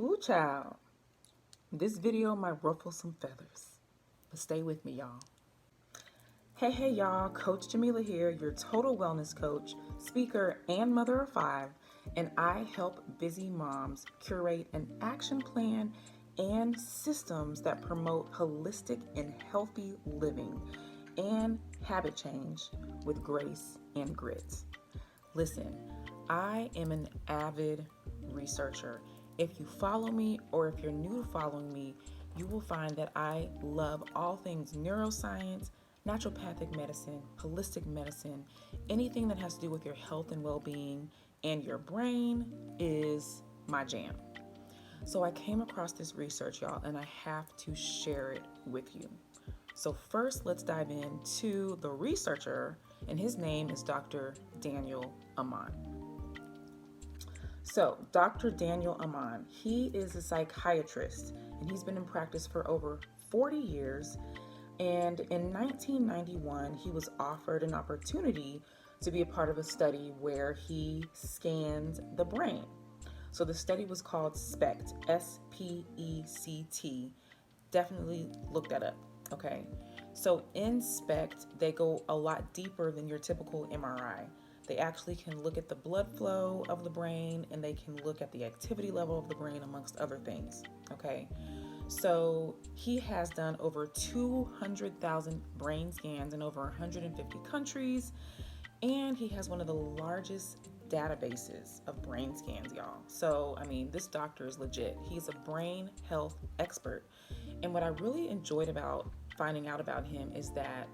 Woo child. This video might ruffle some feathers, but stay with me, y'all. Hey, y'all. Coach Jamila here, your total wellness coach, speaker, and mother of five, and I help busy moms curate an action plan and systems that promote holistic and healthy living and habit change with grace and grit. Listen, I am an avid researcher. If you follow me or if you're new to following me, you will find that I love all things neuroscience, naturopathic medicine, holistic medicine, anything that has to do with your health and well-being, and your brain is my jam. So I came across this research, y'all, and I have to share it with you. So first, let's dive into the researcher, and his name is Dr. Daniel Amen. So, Dr. Daniel Amen, he is a psychiatrist, and he's been in practice for over 40 years. And in 1991, he was offered an opportunity to be a part of a study where he scanned the brain. So the study was called SPECT, SPECT. Definitely look that up, okay? So in SPECT, they go a lot deeper than your typical MRI. They actually can look at the blood flow of the brain, and they can look at the activity level of the brain, amongst other things, okay? So he has done over 200,000 brain scans in over 150 countries, and he has one of the largest databases of brain scans, y'all. So, I mean, this doctor is legit. He's a brain health expert. And what I really enjoyed about finding out about him is that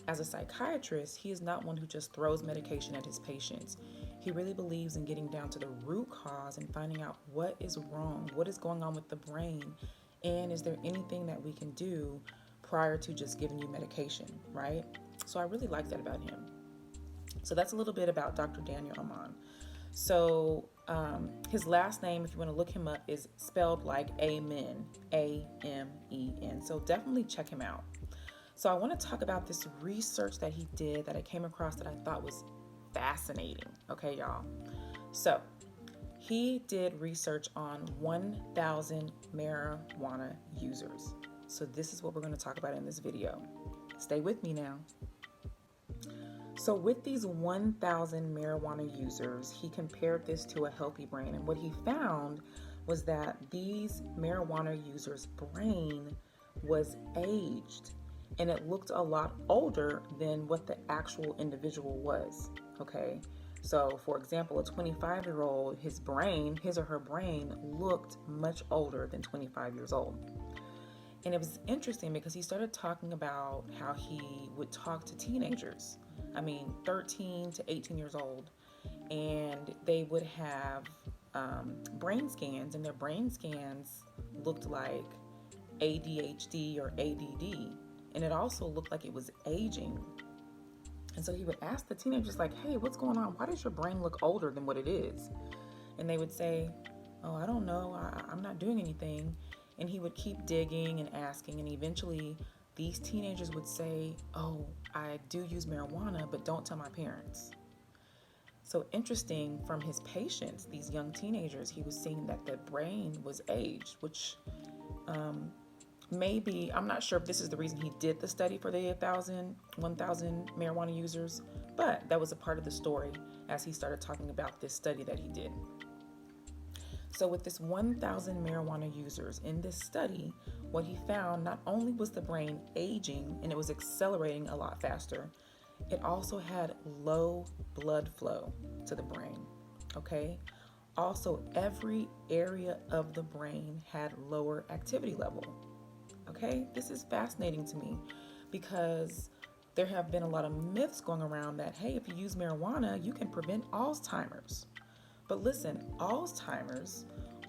as a psychiatrist, he is not one who just throws medication at his patients. He really believes in getting down to the root cause and finding out what is wrong, what is going on with the brain, and is there anything that we can do prior to just giving you medication, right? So I really like that about him. So that's a little bit about Dr. Daniel Amen. So his last name, if you want to look him up, is spelled like Amen, A-M-E-N. So definitely check him out. So I want to talk about this research that he did that I came across that I thought was fascinating. Okay, y'all. So he did research on 1,000 marijuana users. So this is what we're going to talk about in this video. Stay with me now. So with these 1,000 marijuana users, he compared this to a healthy brain. And what he found was that these marijuana users' brain was aged, and it looked a lot older than what the actual individual was, okay? So for example, a 25-year-old, his or her brain looked much older than 25 years old. And it was interesting because he started talking about how he would talk to teenagers. 13 to 18 years old, and they would have brain scans, and their brain scans looked like ADHD or ADD, and it also looked like it was aging. And so he would ask the teenagers, like, hey, what's going on? Why does your brain look older than what it is? And they would say, oh, I don't know. I'm not doing anything. And he would keep digging and asking, and eventually these teenagers would say, oh, I do use marijuana, but don't tell my parents. So interesting, from his patients, these young teenagers, he was seeing that their brain was aged, which maybe, I'm not sure if this is the reason he did the study for the 1,000 marijuana users, but that was a part of the story as he started talking about this study that he did. So with this 1,000 marijuana users in this study, what he found, not only was the brain aging and it was accelerating a lot faster, it also had low blood flow to the brain, okay? Also, every area of the brain had lower activity level, okay? This is fascinating to me because there have been a lot of myths going around that, hey, if you use marijuana, you can prevent Alzheimer's. But listen, Alzheimer's,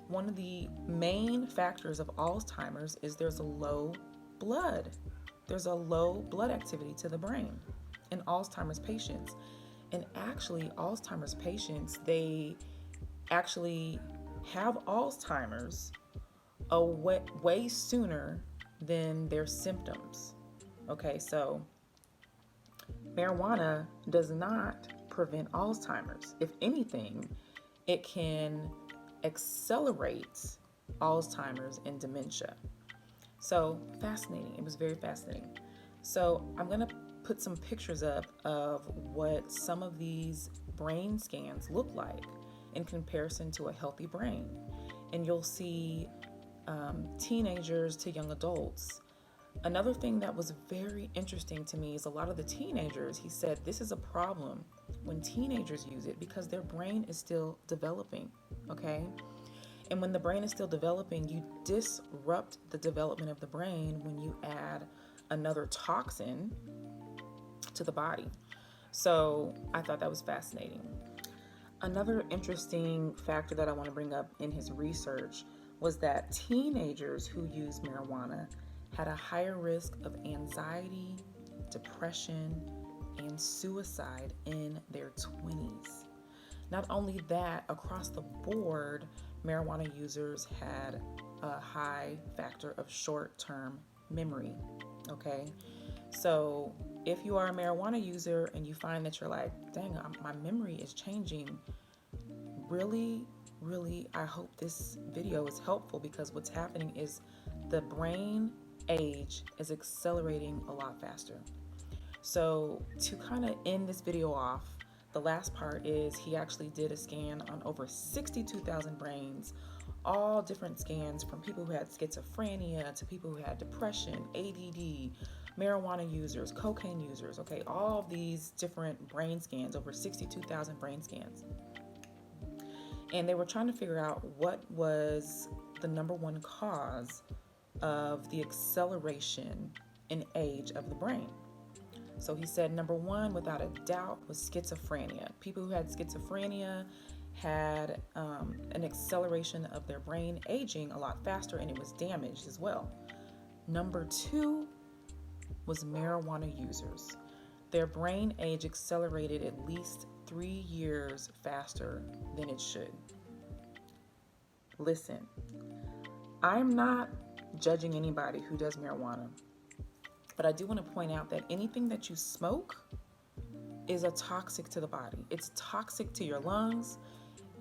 one of the main factors of Alzheimer's is there's a low blood. There's a low blood activity to the brain in Alzheimer's patients. And actually, Alzheimer's patients, they actually have Alzheimer's way sooner than their symptoms. Okay, so marijuana does not prevent Alzheimer's. If anything, it can accelerate Alzheimer's, and dementia. So fascinating. It was very fascinating. So I'm going to put some pictures up of what some of these brain scans look like in comparison to a healthy brain. And you'll see teenagers to young adults. Another thing that was very interesting to me is a lot of the teenagers, he said this is a problem when teenagers use it because their brain is still developing, okay? And when the brain is still developing, you disrupt the development of the brain when you add another toxin to the body. So I thought that was fascinating. Another interesting factor that I want to bring up in his research was that teenagers who use marijuana had a higher risk of anxiety, depression, and suicide in their 20s. Not only that, across the board, marijuana users had a high factor of short-term memory, okay? So if you are a marijuana user and you find that you're like, dang, my memory is changing, really, I hope this video is helpful because what's happening is the brain age is accelerating a lot faster. So to kind of end this video off, the last part is he actually did a scan on over 62,000 brains, all different scans from people who had schizophrenia to people who had depression, ADD, marijuana users, cocaine users, okay, all of these different brain scans, over 62,000 brain scans. And they were trying to figure out what was the number one cause of the acceleration in age of the brain. So he said number one, without a doubt, was schizophrenia. People who had schizophrenia had an acceleration of their brain aging a lot faster, and it was damaged as well. Number two was marijuana users. Their brain age accelerated at least 3 years faster than it should. Listen, I'm not judging anybody who does marijuana, but I do want to point out that anything that you smoke is a toxic to the body. It's toxic to your lungs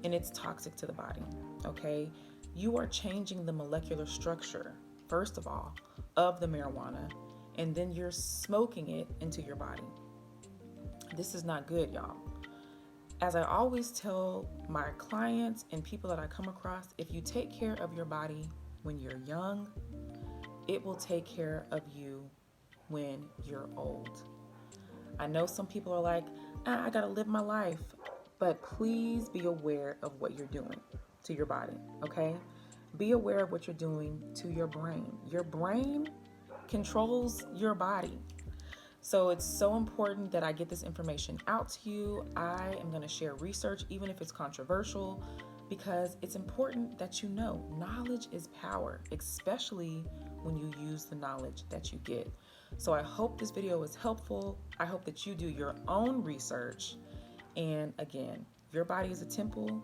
and it's toxic to the body, okay? You are changing the molecular structure, first of all, of the marijuana, and then you're smoking it into your body. This is not good, y'all. As I always tell my clients and people that I come across, if you take care of your body when you're young, it will take care of you when you're old. I know some people are like, I gotta live my life, but please be aware of what you're doing to your body, okay? Be aware of what you're doing to your brain. Your brain controls your body. So it's so important that I get this information out to you. I am going to share research, even if it's controversial, because it's important that you know knowledge is power, especially when you use the knowledge that you get. So I hope this video was helpful. I hope that you do your own research. And again, your body is a temple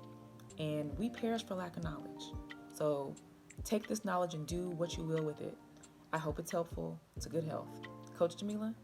and we perish for lack of knowledge. So take this knowledge and do what you will with it. I hope it's helpful to good health. Coach Jamila,